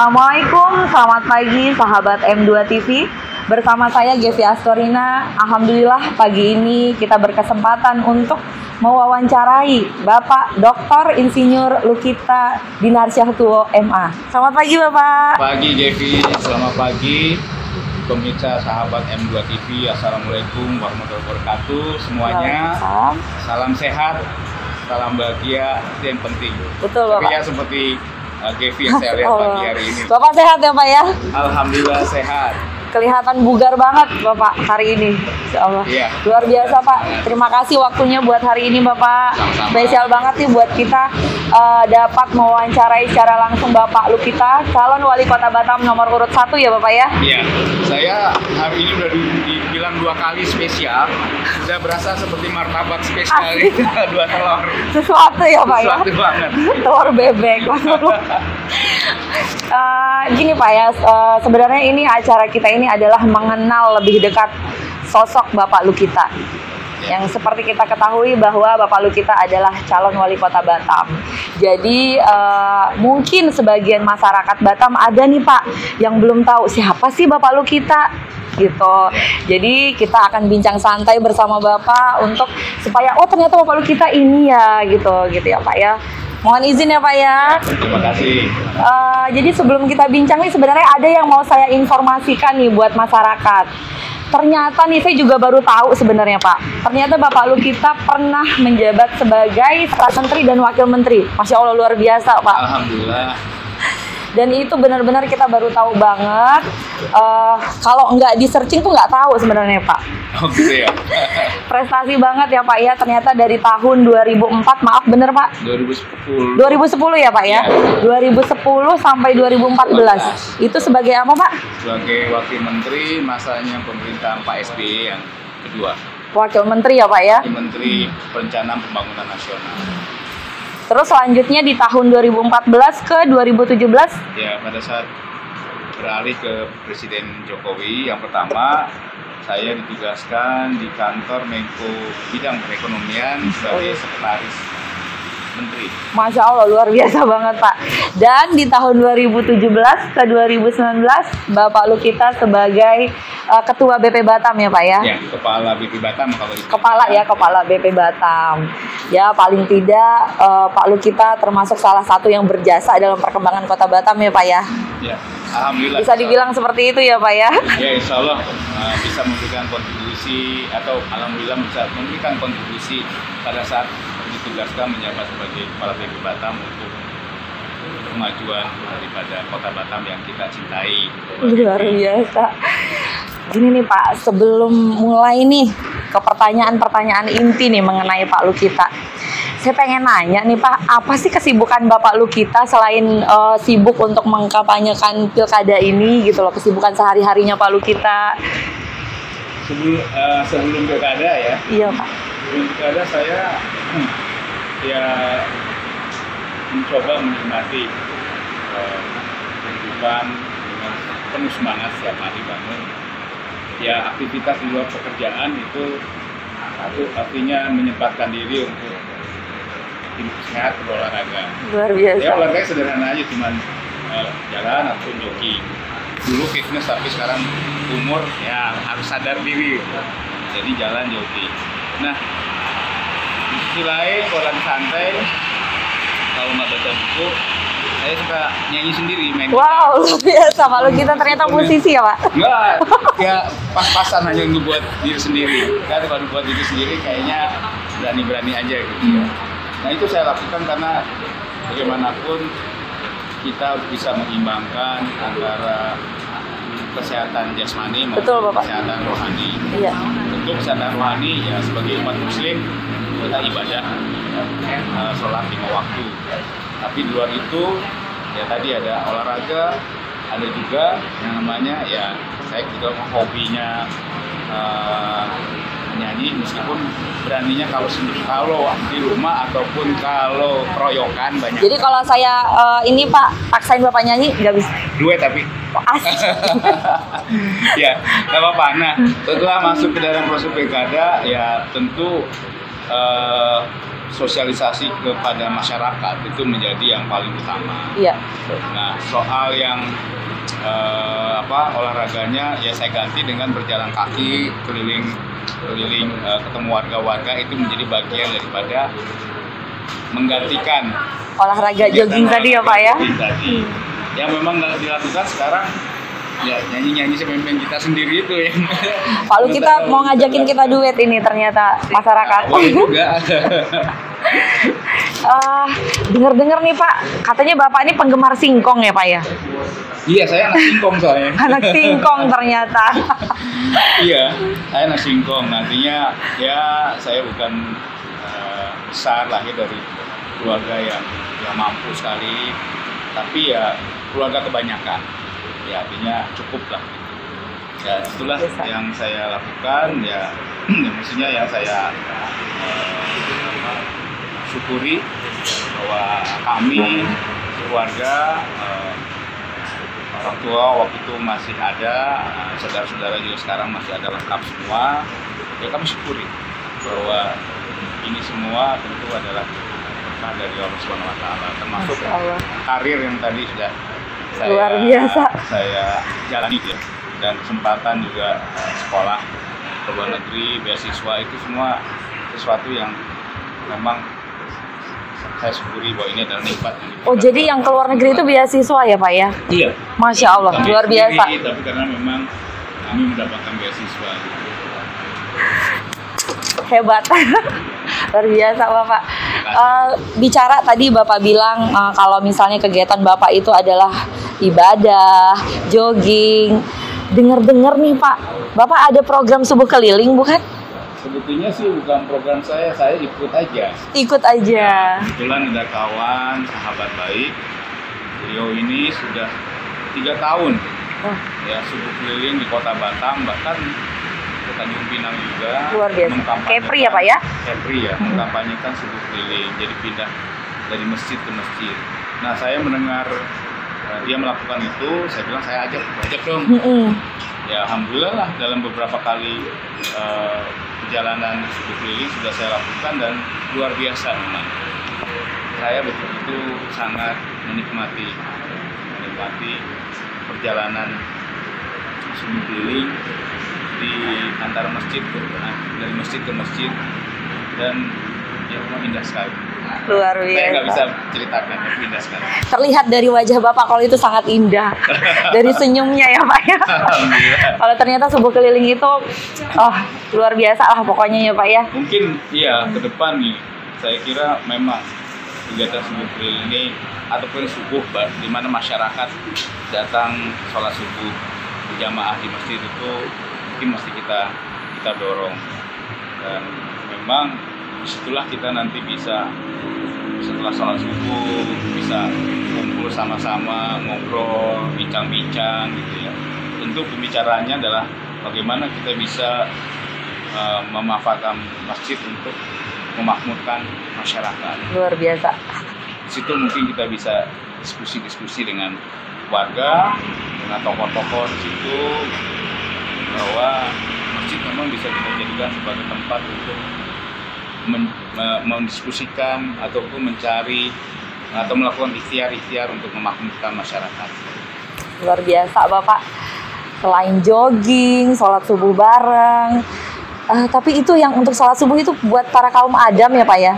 Assalamualaikum, selamat pagi sahabat M2 TV. Bersama saya Gevi Astorina. Alhamdulillah pagi ini kita berkesempatan untuk mewawancarai Bapak Dr. Insinyur Lukita Dinarsyahtuwo MA. Selamat pagi Bapak. Pagi Gevi, selamat pagi pemirsa sahabat M2 TV. Assalamualaikum warahmatullahi wabarakatuh semuanya. Salam sehat, salam bahagia, itu yang penting. Betul Bapak. Tapi ya seperti Gevi yang saya lihat pagi hari ini. Bapak sehat ya Pak ya? Alhamdulillah sehat. Kelihatan bugar banget Bapak hari ini, Insya Allah. Iya. Luar biasa Pak. Terima kasih waktunya buat hari ini Bapak. Sama-sama. Spesial banget nih buat kita dapat mewawancarai secara langsung Bapak Lukita, calon wali kota Batam nomor urut 1 ya Bapak ya. Iya. Saya hari ini udah dibilang 2 kali spesial. Sudah berasa seperti martabak spesial itu. 2 telur. Sesuatu ya Pak ya. Sesuatu banget. Telur bebek. Gini Pak ya, sebenarnya ini acara kita ini adalah mengenal lebih dekat sosok Bapak Lukita. Yang seperti kita ketahui bahwa Bapak Lukita adalah calon wali kota Batam. Jadi mungkin sebagian masyarakat Batam ada nih Pak yang belum tahu siapa sih Bapak Lukita gitu. Jadi kita akan bincang santai bersama Bapak untuk supaya ternyata Bapak Lukita ini ya gitu ya Pak ya. Mohon izin ya Pak ya. Terima kasih. Jadi sebelum kita bincang nih sebenarnya ada yang mau saya informasikan nih buat masyarakat. Ternyata nih saya juga baru tahu sebenarnya Pak. Ternyata Bapak Lukita pernah menjabat sebagai Menteri dan Wakil Menteri. Masya Allah luar biasa Pak. Alhamdulillah. Dan itu benar-benar kita baru tahu banget. Kalau nggak di searching tuh nggak tahu sebenarnya Pak. Oh gitu ya. Prestasi banget ya Pak ya. Ternyata dari tahun 2004, maaf bener Pak. 2010 ya Pak ya. 2010 sampai 2014. Itu sebagai apa Pak? Sebagai Wakil Menteri masanya pemerintahan Pak SBY yang kedua. Wakil Menteri ya Pak ya. Menteri Perencanaan Pembangunan Nasional. Terus selanjutnya di tahun 2014 ke 2017. Ya, pada saat beralih ke Presiden Jokowi yang pertama, saya ditugaskan di kantor Menko Bidang Perekonomian sebagai Sekretaris Menteri. Masya Allah luar biasa banget Pak. Dan di tahun 2017 ke 2019 Bapak Lukita sebagai Ketua BP Batam ya Pak ya. Ya, Kepala BP Batam kalau itu. Kepala BP Batam. Ya paling tidak Pak Lukita termasuk salah satu yang berjasa dalam perkembangan Kota Batam ya Pak ya. Ya, alhamdulillah. Bisa dibilang seperti itu ya Pak ya. Ya, insya Allah bisa memberikan kontribusi atau alhamdulillah bisa memberikan kontribusi pada saat ditugaskan menjabat sebagai Kepala BP Batam untuk kemajuan daripada Kota Batam yang kita cintai. Luar biasa. Gini nih Pak, sebelum mulai nih ke pertanyaan-pertanyaan inti nih mengenai Pak Lukita. Saya pengen nanya nih Pak, apa sih kesibukan Bapak Lukita selain sibuk untuk mengkampanyekan pilkada ini gitu loh, kesibukan sehari-harinya Pak Lukita? Sebelum pilkada ya. Iya Pak. Sebelum pilkada saya ya mencoba menikmati kehidupan dengan penuh semangat setiap hari bangun. Ya aktivitas di luar pekerjaan itu artinya menyempatkan diri untuk hidup sehat, berolahraga. Luar biasa. Ya olahraga sederhana aja, cuman jalan ataupun jogging. Dulu fitness tapi sekarang umur ya harus sadar diri. Jadi jalan jogging. Nah, di sisi lain kalau lagi santai, kalau nggak baca buku, saya suka nyanyi sendiri, main Wow, luar biasa Pak Lukita ternyata musisi ya Pak? Enggak, ya pas-pasan hanya untuk buat diri sendiri. Kan kalau buat diri sendiri kayaknya berani-berani aja gitu ya. Nah itu saya lakukan karena bagaimanapun kita bisa mengimbangkan antara kesehatan jasmani maupun kesehatan rohani. Iya. Untuk kesehatan rohani ya sebagai umat muslim kita ibadah sholat 5 waktu. Tapi di luar itu ya tadi ada olahraga, ada juga yang namanya ya saya juga hobinya menyanyi meskipun beraninya kalau di rumah ataupun kalau keroyokan banyak. Jadi kalau saya ini Pak paksain Bapak nyanyi nggak bisa? Duet tapi. Asik. Ya nggak apa-apa. Nah setelah masuk ke dalam proses pilkada ya tentu sosialisasi kepada masyarakat itu menjadi yang paling utama. Iya. Nah, soal yang olahraganya ya saya ganti dengan berjalan kaki keliling ketemu warga-warga, itu menjadi bagian daripada menggantikan Olahraga jogging tadi ya Pak ya. Tadi. Yang memang dilakukan sekarang ya nyanyi-nyanyi sama main kita sendiri itu ya. Pak Lu kita mau ngajakin kita duet ini ternyata masyarakat. Boleh juga. Dengar-dengar nih Pak, katanya Bapak ini penggemar singkong ya Pak ya? Iya, saya anak singkong soalnya. Anak singkong ternyata. Iya, saya anak singkong. Artinya ya saya bukan besar, lahir dari keluarga yang mampu sekali, tapi ya keluarga kebanyakan. Ya artinya cukup lah. Ya itulah yang saya lakukan. Ya maksudnya yang saya syukuri bahwa kami keluarga orang tua waktu itu masih ada, saudara-saudara juga sekarang masih ada lengkap semua. Ya kami syukuri bahwa ini semua tentu adalah berkah dari Allah Subhanahu Wa Taala, termasuk karir yang tadi sudah luar biasa saya jalani ya, dan kesempatan juga sekolah ke luar negeri, beasiswa, itu semua sesuatu yang memang saya syukuri bahwa ini adalah nikmat. Oh jadi yang keluar negeri itu beasiswa ya Pak ya? Iya. Masya Allah, tapi luar biasa. Tapi karena memang kami mendapatkan beasiswa. Hebat. Luar biasa Bapak. Bicara tadi Bapak bilang kalau misalnya kegiatan Bapak itu adalah ibadah, jogging. Dengar-dengar nih Pak, Bapak ada program subuh keliling bukan? Sebetulnya sih bukan program saya ikut aja. Ikut aja. Kebetulan ada kawan, sahabat baik. Beliau ini sudah 3 tahun ya subuh keliling di Kota Batam, bahkan ke Tanjung Pinang juga. Luar biasa. Kepri ya Pak ya? Kepri ya, mengkampanyekan subuh keliling, jadi pindah dari masjid ke masjid. Nah saya mendengar dia melakukan itu, saya bilang saya ajak dong. Ya alhamdulillah lah, dalam beberapa kali perjalanan subuh keliling sudah saya lakukan dan luar biasa memang. Saya betul-betul sangat menikmati perjalanan subuh keliling di antara dari masjid ke masjid, dan ya memang indah sekali. Luar biasa. Saya nggak bisa ceritakan, tapi indah sekali. Terlihat dari wajah Bapak kalau itu sangat indah. Dari senyumnya ya Pak ya. Kalau ternyata subuh keliling itu luar biasa lah pokoknya ya Pak ya. Mungkin iya ke depan nih, saya kira memang kegiatan subuh keliling ini ataupun subuh di mana masyarakat datang sholat subuh berjamaah di masjid itu mungkin mesti kita dorong, dan memang disitulah kita nanti bisa setelah sholat subuh bisa kumpul sama-sama, ngobrol, bincang-bincang gitu ya. Tentu pembicaraannya adalah bagaimana kita bisa memanfaatkan masjid untuk memakmurkan masyarakat. Luar biasa. Di situ mungkin kita bisa diskusi-diskusi dengan warga, dengan tokoh-tokoh di situ, bahwa masjid memang bisa kita jadikan sebagai tempat untuk mendiskusikan ataupun mencari atau melakukan ikhtiar-ikhtiar untuk memakmurkan masyarakat. Luar biasa Bapak. Selain jogging, sholat subuh bareng, tapi itu yang untuk sholat subuh itu buat para kaum Adam ya Pak ya?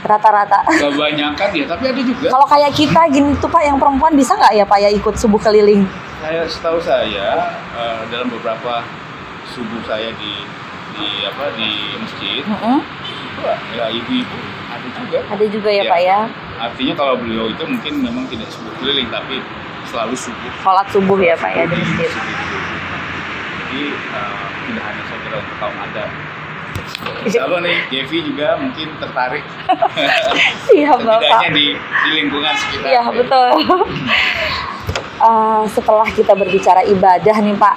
Rata-rata. Kebanyakan ya, tapi ada juga. Kalau kayak kita gini tuh Pak, yang perempuan bisa nggak ya Pak ya ikut subuh keliling? Setahu saya dalam beberapa subuh saya di masjid, itu ya ibu-ibu ada juga. Ada juga ya Pak ya? Artinya kalau beliau itu mungkin memang tidak subuh keliling, tapi selalu subuh. Sholat subuh ya Pak ya di masjid. Jadi tidak hanya saya kira untuk kaum adat. Kalau nih Devi juga mungkin tertarik. Siap Bapak. di lingkungan sekitar. Iya betul. Setelah kita berbicara ibadah nih Pak,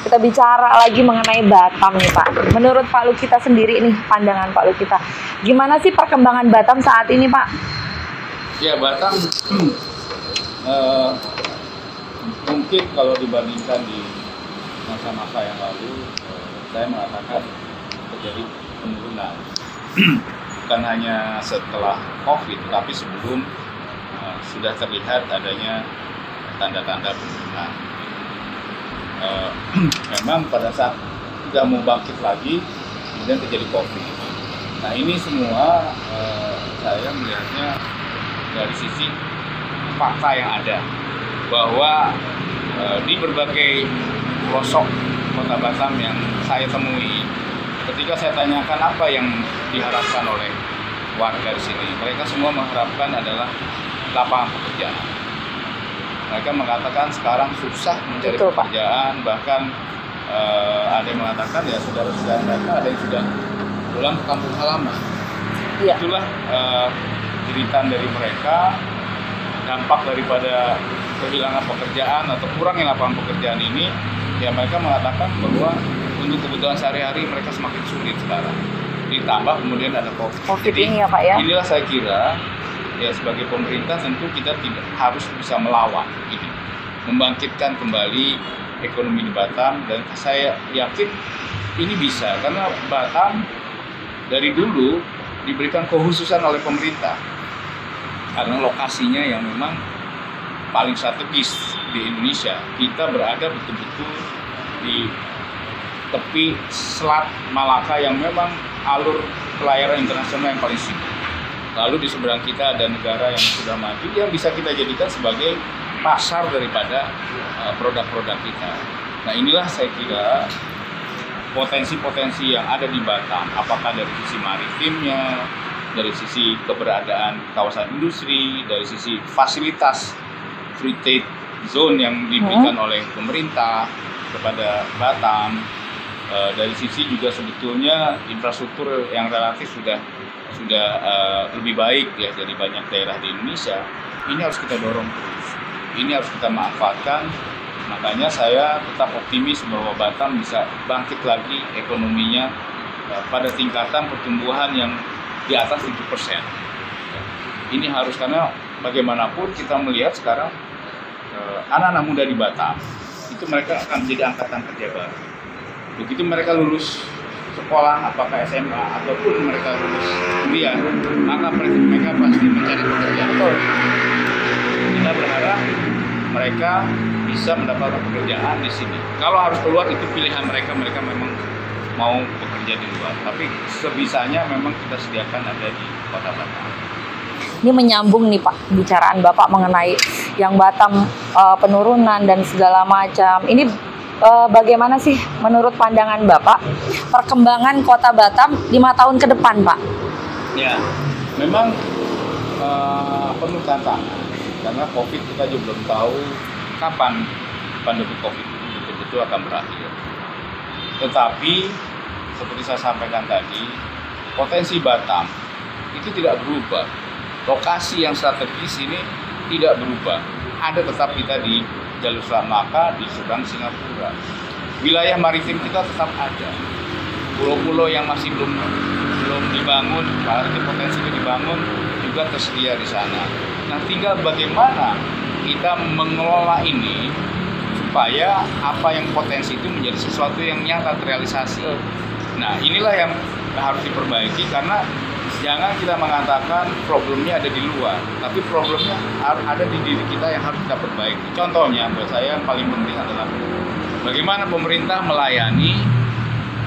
kita bicara lagi mengenai Batam nih Pak. Menurut Pak Lukita sendiri nih, pandangan Pak Lukita, gimana sih perkembangan Batam saat ini Pak? Ya Batam mungkin kalau dibandingkan di masa-masa yang lalu, saya mengatakan terjadi penurunan. bukan hanya setelah COVID, tapi sebelum sudah terlihat adanya tanda-tanda penurunan. Memang pada saat tidak mau bangkit lagi, kemudian terjadi COVID. Nah ini semua saya melihatnya dari sisi fakta yang ada, bahwa di berbagai pelosok Kota Batam yang saya temui, ketika saya tanyakan apa yang diharapkan oleh warga di sini, mereka semua mengharapkan adalah lapangan pekerjaan. Mereka mengatakan sekarang susah mencari pekerjaan, bahkan ada yang mengatakan ya saudara-saudara mereka ada yang sudah pulang ke kampung halaman. Ya. Itulah jeritan dari mereka, dampak daripada kehilangan pekerjaan atau kurangnya lapangan pekerjaan ini. Ya mereka mengatakan bahwa untuk kebutuhan sehari-hari mereka semakin sulit sekarang. Ditambah kemudian ada COVID ini ya Pak ya. Inilah saya kira ya sebagai pemerintah tentu kita tidak harus bisa melawan ini, membangkitkan kembali ekonomi di Batam, dan saya yakin ini bisa karena Batam dari dulu diberikan kekhususan oleh pemerintah karena lokasinya yang memang paling strategis di Indonesia. Kita berada betul-betul di tepi selat Malaka yang memang alur pelayaran internasional yang paling sibuk. Lalu di seberang kita ada negara yang sudah maju yang bisa kita jadikan sebagai pasar daripada produk-produk kita. Nah inilah saya kira potensi-potensi yang ada di Batam, apakah dari sisi maritimnya, dari sisi keberadaan kawasan industri, dari sisi fasilitas free trade zone yang diberikan oleh pemerintah kepada Batam, dari sisi juga sebetulnya infrastruktur yang relatif sudah lebih baik ya dari banyak daerah di Indonesia. Ini harus kita dorong terus, ini harus kita manfaatkan. Makanya saya tetap optimis bahwa Batam bisa bangkit lagi ekonominya pada tingkatan pertumbuhan yang di atas 7%. Ini harus, karena bagaimanapun kita melihat sekarang anak-anak muda di Batam itu mereka akan menjadi angkatan kerja baru. Begitu mereka lulus sekolah, apakah SMA ataupun mereka lulus kuliah, maka mereka pasti mencari pekerjaan. Kita berharap mereka bisa mendapatkan pekerjaan di sini. Kalau harus keluar itu pilihan mereka memang mau bekerja di luar. Tapi sebisanya memang kita sediakan ada di Kota Batam. Ini menyambung nih Pak, bicaraan Bapak mengenai yang Batam penurunan dan segala macam. Ini bagaimana sih menurut pandangan Bapak perkembangan Kota Batam 5 tahun ke depan Pak? Ya, memang penuh tantangan karena COVID kita juga belum tahu kapan pandemi COVID itu betul-betul akan berakhir. Tetapi seperti saya sampaikan tadi, potensi Batam itu tidak berubah. Lokasi yang strategis ini tidak berubah. Ada tetap kita di jalur Selat Malaka, di seberang Singapura. Wilayah maritim kita tetap ada. Pulau-pulau yang masih belum dibangun, berarti potensi itu dibangun juga tersedia di sana. Nah, tinggal bagaimana kita mengelola ini supaya apa yang potensi itu menjadi sesuatu yang nyata terrealisasi. Nah, inilah yang harus diperbaiki, karena jangan kita mengatakan problemnya ada di luar, tapi problemnya ada di diri kita yang harus kita perbaiki. Contohnya buat saya yang paling penting adalah bagaimana pemerintah melayani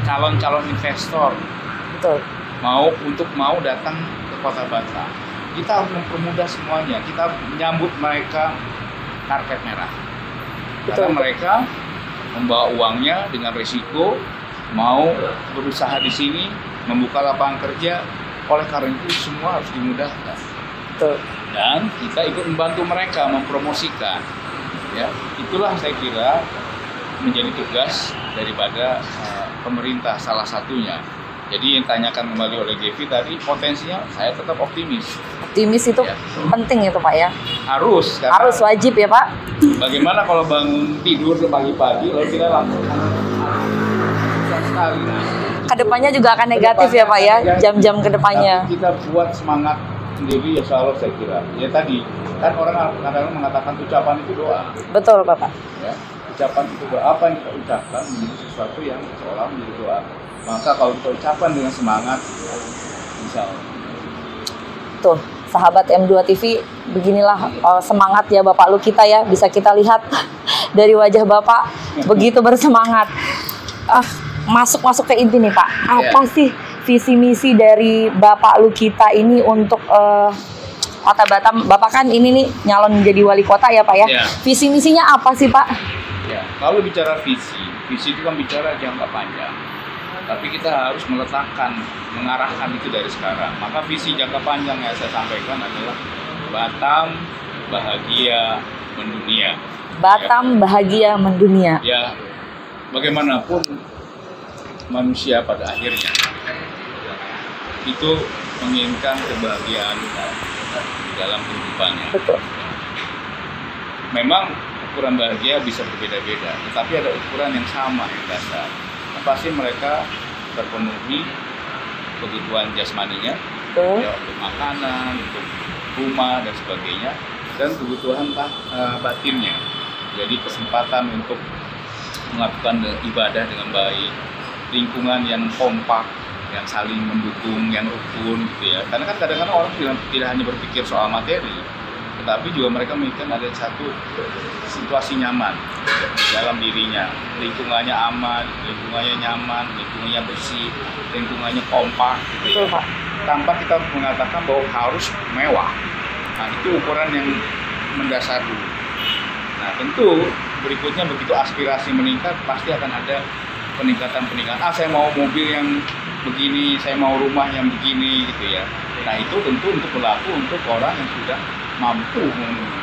calon-calon investor. Betul. Mau datang ke Kota Batam. Kita harus mempermudah semuanya. Kita menyambut mereka karpet merah. Karena mereka membawa uangnya dengan risiko, mau berusaha di sini, membuka lapangan kerja. Oleh karena itu semua harus dimudahkan. Betul. Dan kita ikut membantu mereka mempromosikan. Ya, itulah saya kira menjadi tugas daripada pemerintah salah satunya. Jadi yang tanyakan kembali oleh Gevi tadi, potensinya saya tetap optimis. Optimis itu penting itu Pak ya? Harus. Harus, wajib ya Pak? Bagaimana kalau bangun tidur pagi-pagi lalu kita langsung susah sekali. Nah, kedepannya juga akan negatif ya Pak ya, jam-jam kedepannya. Tapi kita buat semangat sendiri ya, selalu saya kira. Ya tadi, kan orang kadang-kadang mengatakan ucapan itu doa. Betul Bapak. Ya, ucapan itu doa, apa yang kita ucapkan menjadi sesuatu yang seolah menjadi doa. Maka kalau kita ucapkan dengan semangat, insya Allah tuh sahabat M2 TV, beginilah semangat ya Bapak Lukita ya, bisa kita lihat dari wajah Bapak begitu bersemangat. Masuk ke inti nih Pak, apa sih visi misi dari Bapak Lukita ini untuk Kota Batam? Bapak kan ini nih nyalon menjadi wali kota ya Pak ya. Visi misinya apa sih Pak? Ya, kalau bicara visi itu kan bicara jangka panjang. Tapi kita harus mengarahkan itu dari sekarang. Maka visi jangka panjang yang saya sampaikan adalah Batam bahagia mendunia. Batam bahagia mendunia. Ya, bagaimanapun manusia pada akhirnya itu menginginkan kebahagiaan di dalam kehidupannya. Betul. Memang ukuran bahagia bisa berbeda-beda, tetapi ada ukuran yang sama yang dasar. Pasti mereka terpenuhi kebutuhan jasmaninya, ya, untuk makanan, untuk rumah dan sebagainya, dan kebutuhan batinnya. Jadi kesempatan untuk melakukan ibadah dengan baik, lingkungan yang kompak, yang saling mendukung, yang rukun, gitu ya. Karena kan kadang-kadang orang tidak hanya berpikir soal materi, tetapi juga mereka memikirkan ada satu situasi nyaman dalam dirinya, lingkungannya aman, lingkungannya nyaman, lingkungannya bersih, lingkungannya kompak, gitu ya. Tanpa kita mengatakan bahwa harus mewah. Nah, itu ukuran yang mendasar dulu. Nah, tentu berikutnya begitu aspirasi meningkat, pasti akan ada peningkatan. Saya mau mobil yang begini, saya mau rumah yang begini, gitu ya. Nah, itu tentu untuk berlaku untuk orang yang sudah mampu memenuhi.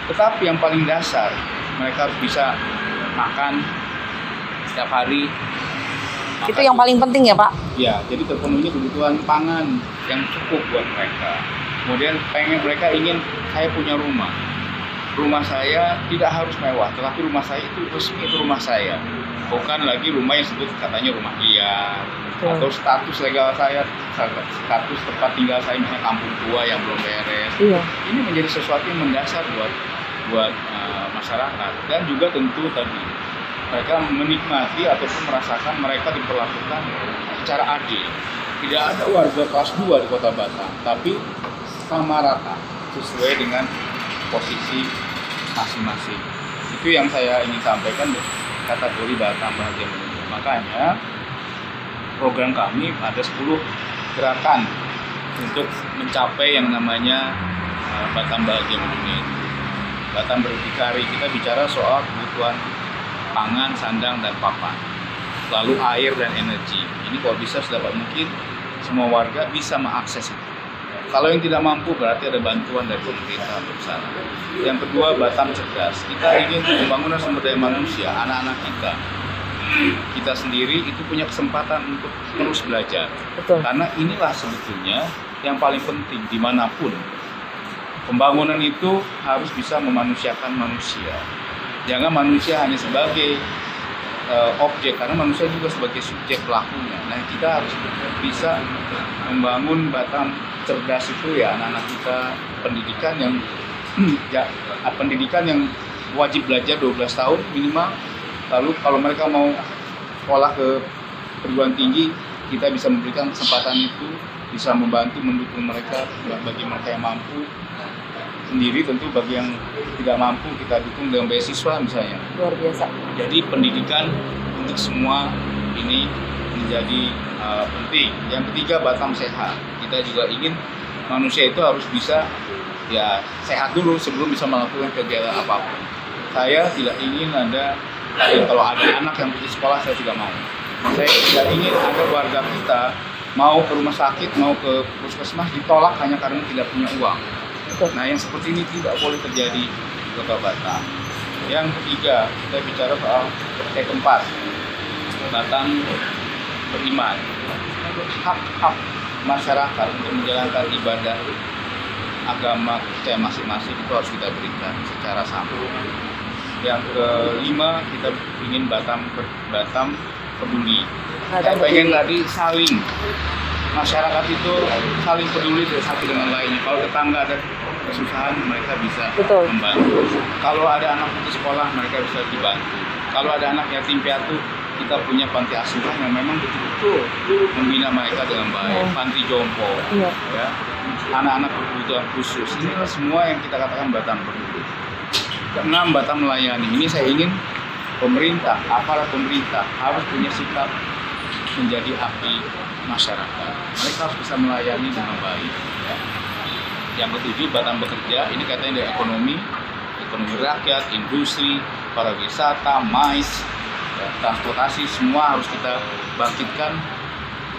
Tetapi yang paling dasar, mereka harus bisa makan setiap hari. Itu yang paling penting ya Pak? Ya, jadi terpenuhi kebutuhan pangan yang cukup buat mereka. Kemudian mereka ingin, saya punya rumah. Rumah saya tidak harus mewah, tetapi rumah saya itu resmi, itu rumah saya. Bukan lagi rumah yang sebut katanya rumah liar, atau status legal saya, status tempat tinggal saya misalnya kampung tua yang belum beres. Ini menjadi sesuatu yang mendasar buat masyarakat, dan juga tentu tadi mereka menikmati ataupun merasakan mereka diperlakukan secara adil. Tidak ada warga kelas 2 di Kota Batam, tapi sama rata sesuai dengan posisi masing-masing. Itu yang saya ingin sampaikan di kategori Batam bahagia mendunia. Makanya program kami ada 10 gerakan untuk mencapai yang namanya Batam bahagia mendunia. Batam berdikari, kita bicara soal kebutuhan pangan, sandang, dan papan. Lalu air dan energi. Ini kalau bisa sedapat mungkin semua warga bisa mengakses itu. Kalau yang tidak mampu berarti ada bantuan dari pemerintah untuk sana. Yang kedua, Batam cerdas. Kita ingin pembangunan sumber daya manusia, anak-anak kita sendiri itu punya kesempatan untuk terus belajar. Betul. Karena inilah sebetulnya yang paling penting dimanapun. Pembangunan itu harus bisa memanusiakan manusia. Jangan manusia hanya sebagai objek, karena manusia juga sebagai subjek pelakunya. Nah, kita harus bisa membangun Batam cerdas itu ya, anak-anak kita pendidikan yang wajib belajar 12 tahun minimal. Lalu kalau mereka mau sekolah ke perguruan tinggi, kita bisa memberikan kesempatan itu, bisa membantu mendukung mereka bagi mereka yang mampu. Sendiri tentu bagi yang tidak mampu kita dukung dengan beasiswa misalnya. Luar biasa. Jadi pendidikan untuk semua ini menjadi penting. Yang ketiga, Batam sehat. Kita juga ingin manusia itu harus bisa ya sehat dulu sebelum bisa melakukan kegiatan apapun. Saya tidak ingin kalau ada anak yang putus sekolah, saya tidak mau. Saya tidak ingin ada warga kita mau ke rumah sakit, mau ke puskesmas ditolak hanya karena tidak punya uang. Nah, yang seperti ini tidak boleh terjadi di Kota Batam. Yang ketiga, kita bicara soal keempat, Batam beriman. Hak-hak masyarakat untuk menjalankan ibadah agama kita masing-masing itu harus kita berikan secara sama. Yang kelima, kita ingin Batam peduli. Saya pengen tadi saling, masyarakat itu saling peduli satu dengan lainnya. Kalau tetangga ada kesusahan, mereka bisa membantu. Kalau ada anak putus sekolah, mereka bisa dibantu. Kalau ada anak yatim piatu, kita punya panti asuhan yang memang betul-betul membina mereka dengan baik, panti jompo, ya, anak-anak berkebutuhan khusus. Inilah semua yang kita katakan Batam peduli. Keenam, Batam melayani. Ini saya ingin pemerintah, aparat pemerintah harus punya sikap menjadi abdi masyarakat. Mereka harus bisa melayani dengan baik. Ya. Yang ketujuh, Batam bekerja. Ini katanya dari ekonomi rakyat, industri, pariwisata, mais, ya, transportasi, semua harus kita bangkitkan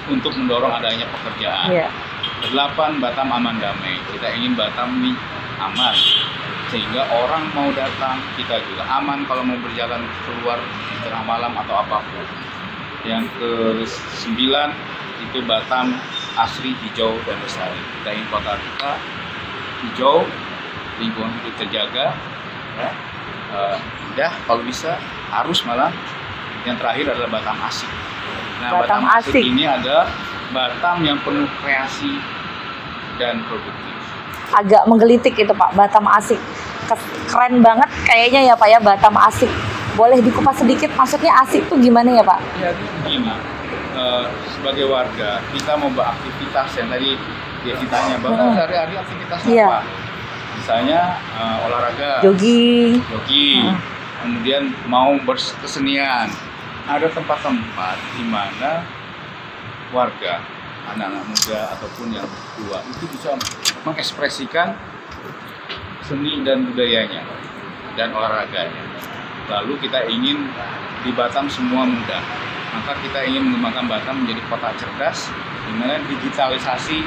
untuk mendorong adanya pekerjaan. Yeah. Kedelapan, Batam aman damai. Kita ingin Batam ini aman, sehingga orang mau datang, kita juga aman kalau mau berjalan keluar di tengah malam atau apapun. Yang ke-9 itu Batam asri, hijau, dan lestari. Kita ingin kota kita hijau, lingkungan hidup terjaga, ya. Indah kalau bisa, harus malah. Yang terakhir adalah Batam asik. Nah, Batam asik ini adalah Batam yang penuh kreasi dan produktif. Agak menggelitik itu Pak, Batam asik. Keren banget kayaknya ya Pak ya, Batam asik. Boleh dikupas sedikit, maksudnya asik tuh gimana ya Pak? Ya, begini, sebagai warga kita mau beraktivitas yang tadi dia ditanya, Bapak sehari-hari aktivitasnya apa? Misalnya olahraga, jogging, kemudian mau berkesenian. Ada tempat-tempat di mana warga, anak-anak muda ataupun yang tua itu bisa mengekspresikan seni dan budayanya dan olahraganya. Lalu kita ingin di Batam semua mudah, maka kita ingin mengembangkan Batam menjadi kota cerdas, di mana digitalisasi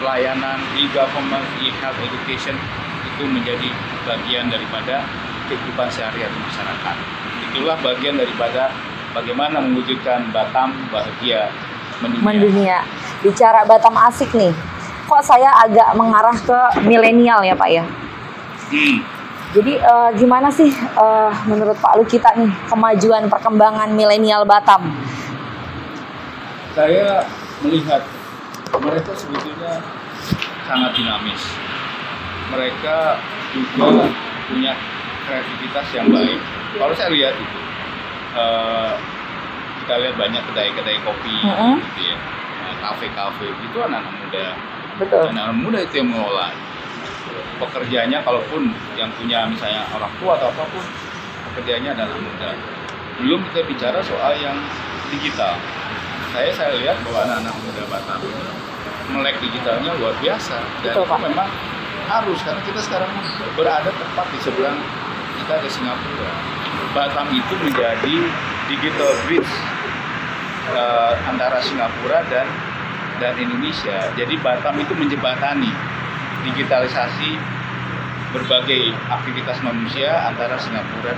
pelayanan, e-government, e-health education itu menjadi bagian daripada kehidupan sehari-hari masyarakat. Itulah bagian daripada bagaimana mewujudkan Batam bahagia mendunia. Bicara Batam asik nih, kok saya agak mengarah ke milenial ya Pak ya? Jadi gimana sih menurut Pak Lukita nih kemajuan perkembangan milenial Batam? Saya melihat mereka sebetulnya sangat dinamis. Mereka juga punya kreativitas yang baik. Kalau saya lihat itu, kita lihat banyak kedai-kedai kopi, gitu ya, kafe-kafe, itu anak-anak muda. Betul. Anak-anak muda itu yang mengelola. Pekerjaannya, kalaupun yang punya misalnya orang tua atau apapun, pekerjaannya adalah muda. Belum kita bicara soal yang digital. Saya lihat bahwa anak-anak muda Batam melek digitalnya luar biasa. Dan betul, itu Pak. Memang harus, karena kita sekarang berada tepat di seberang kita ada Singapura. Batam itu menjadi digital bridge antara Singapura dan Indonesia. Jadi Batam itu menjembatani digitalisasi berbagai aktivitas manusia antara Singapura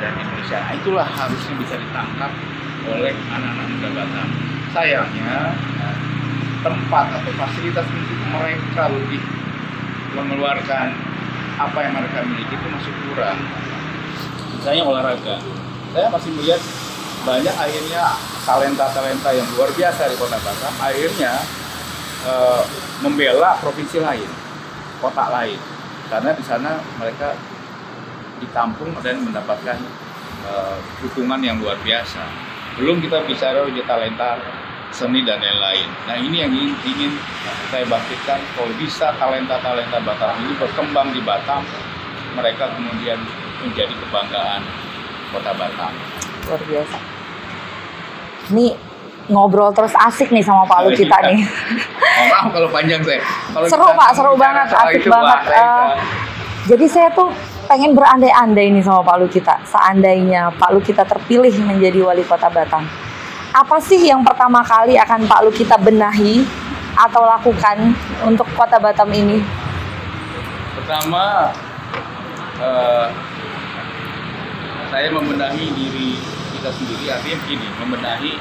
dan Indonesia. Nah, itulah harusnya bisa ditangkap oleh anak-anak muda Batam. Sayangnya tempat atau fasilitas untuk mereka lebih mengeluarkan apa yang mereka miliki itu masih kurang. Misalnya olahraga, saya masih melihat banyak akhirnya talenta-talenta yang luar biasa di kota Batam akhirnya membela provinsi lain, kota lain, karena di sana mereka ditampung dan mendapatkan dukungan yang luar biasa. Belum kita bicara uji talenta seni dan lain-lain. Nah, ini yang ingin saya bangkitkan. Kalau bisa talenta-talenta Batam ini berkembang di Batam, mereka kemudian menjadi kebanggaan kota Batam. Luar biasa. Ini ngobrol terus asik nih sama Pak Lukita nih. Maaf kalau panjang saya. Seru Pak, seru banget, asik banget. Jadi saya tuh pengen berandai-andai nih sama Pak Lukita. Seandainya Pak Lukita terpilih menjadi wali kota Batam, apa sih yang pertama kali akan Pak Lukita benahi atau lakukan untuk kota Batam ini? Pertama, saya membenahi diri kita sendiri, artinya begini, membenahi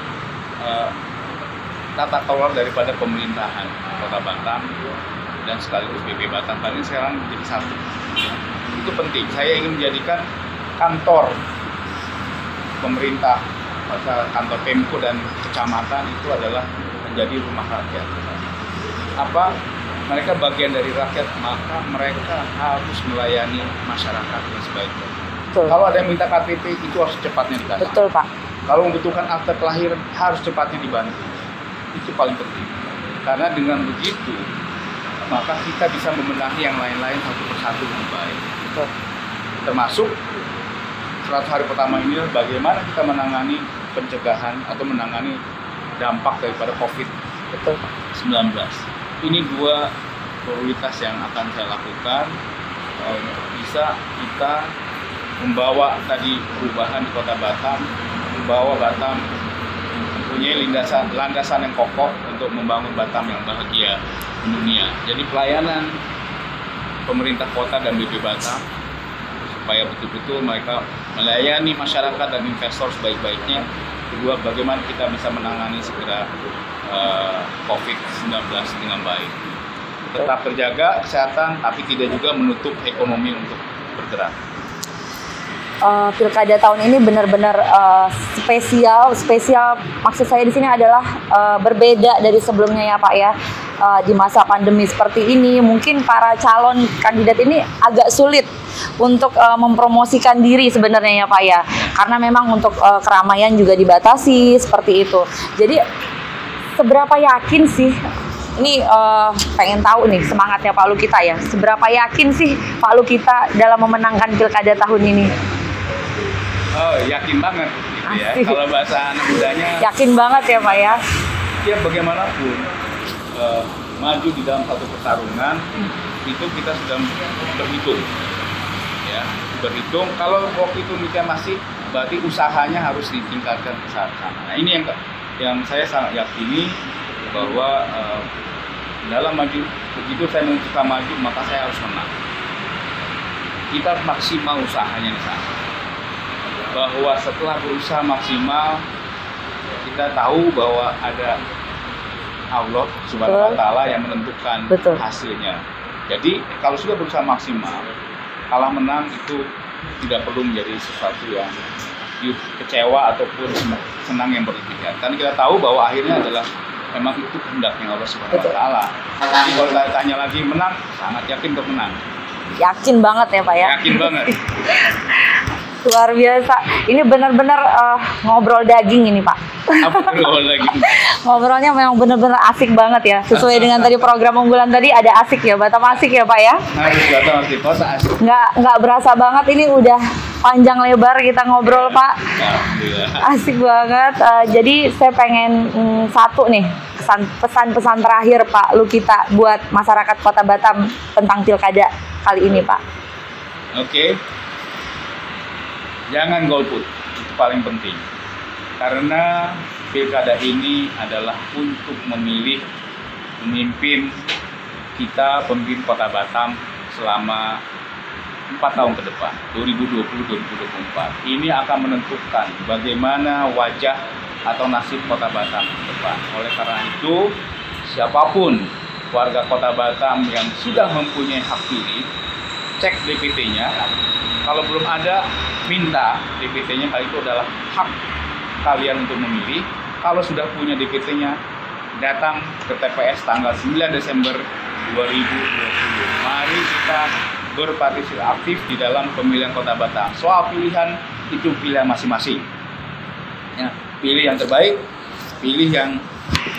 tata kelola daripada pemerintahan kota Batam dan sekaligus BP Batam. Karena sekarang menjadi satu. Itu penting. Saya ingin menjadikan kantor pemerintah, kantor Pemko dan kecamatan itu adalah menjadi rumah rakyat. Apa? Mereka bagian dari rakyat, maka mereka harus melayani masyarakat yang sebaik-baiknya. Kalau ada yang minta KTP itu harus cepatnya dikasih. Betul Pak. Kalau membutuhkan akta kelahiran harus cepatnya dibantu. Itu paling penting. Karena dengan begitu maka kita bisa membenahi yang lain-lain satu persatu dengan baik. Termasuk 100 hari pertama ini bagaimana kita menangani pencegahan atau menangani dampak daripada COVID-19. Ini 2 prioritas yang akan saya lakukan. Bisa kita membawa tadi perubahan di Kota Batam, membawa Batam mempunyai landasan yang kokoh untuk membangun Batam yang bahagia di dunia. Jadi pelayanan pemerintah kota dan BP Batam supaya betul-betul mereka melayani masyarakat dan investor sebaik-baiknya. Kedua, bagaimana kita bisa menangani segera COVID-19 dengan baik. Tetap terjaga kesehatan, tapi tidak juga menutup ekonomi untuk bergerak. Pilkada tahun ini benar-benar spesial. Maksud saya di sini adalah berbeda dari sebelumnya ya Pak ya. Di masa pandemi seperti ini, mungkin para calon kandidat ini agak sulit untuk mempromosikan diri sebenarnya ya Pak ya. Karena memang untuk keramaian juga dibatasi seperti itu. Jadi seberapa yakin sih? Ini pengen tahu nih semangatnya Pak Lukita ya. Seberapa yakin sih Pak Lukita dalam memenangkan pilkada tahun ini? Oh, yakin banget gitu ya. Kalau bahasa anak mudanya. Yakin banget ya Pak ya. Ya bagaimanapun maju di dalam satu pertarungan itu kita sudah berhitung. Ya, berhitung. Kalau waktu itu misalnya masih, berarti usahanya harus ditingkatkan ke sana. Nah, ini yang saya sangat yakini bahwa dalam maju, begitu saya memutuskan maju, maka saya harus menang. Kita maksimal usahanya di sana. Bahwa setelah berusaha maksimal, kita tahu bahwa ada Allah Subhanahu wa Ta'ala yang menentukan hasilnya. Jadi kalau sudah berusaha maksimal, kalah menang itu tidak perlu menjadi sesuatu yang kecewa ataupun senang yang berlebihan. Karena kita tahu bahwa akhirnya adalah memang itu kehendaknya Allah Subhanahu wa Ta'ala. Jadi kalau saya tanya lagi menang, sangat yakin untuk menang. Yakin banget ya Pak ya. Yakin banget. Luar biasa. Ini benar-benar ngobrol daging ini Pak. Apa ngobrol daging? Ngobrolnya memang benar-benar asik banget ya. Sesuai dengan tadi program unggulan tadi ada asik ya, Batam asik ya Pak ya. Harus Batam asik, kota asik. Nggak berasa banget ini udah panjang lebar kita ngobrol Pak. Asik banget. Jadi saya pengen satu nih pesan-pesan terakhir Pak Lukita buat masyarakat Kota Batam tentang pilkada kali ini Pak. Oke. Jangan golput, itu paling penting. Karena pilkada ini adalah untuk memilih pemimpin kita, pemimpin Kota Batam selama 4 tahun ke depan, 2020-2024. Ini akan menentukan bagaimana wajah atau nasib Kota Batam ke depan. Oleh karena itu, siapapun warga Kota Batam yang sudah mempunyai hak pilih, cek DPT-nya. Kalau belum ada, minta DPT-nya, kali itu adalah hak kalian untuk memilih. Kalau sudah punya DPT-nya, datang ke TPS tanggal 9 Desember 2020. Mari kita berpartisipasi aktif di dalam pemilihan Kota Batam. Soal pilihan, itu pilihan masing-masing. Ya, pilih yang terbaik, pilih yang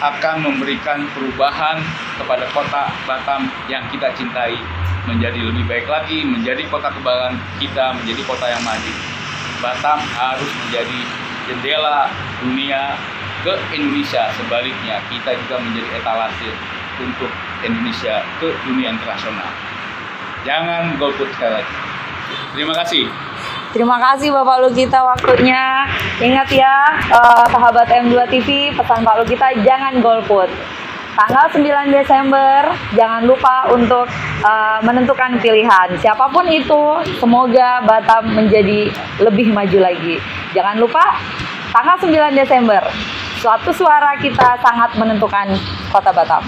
akan memberikan perubahan kepada Kota Batam yang kita cintai, menjadi lebih baik lagi, menjadi kota kebanggaan kita, menjadi kota yang maju. Batam harus menjadi jendela dunia ke Indonesia. Sebaliknya, kita juga menjadi etalase untuk Indonesia ke dunia internasional. Jangan golput sekali lagi. Terima kasih. Terima kasih Bapak Lukita waktunya. Ingat ya, sahabat M2 TV, pesan Pak Lukita jangan golput. Tanggal 9 Desember, jangan lupa untuk menentukan pilihan. Siapapun itu, semoga Batam menjadi lebih maju lagi. Jangan lupa, tanggal 9 Desember, suatu suara kita sangat menentukan Kota Batam.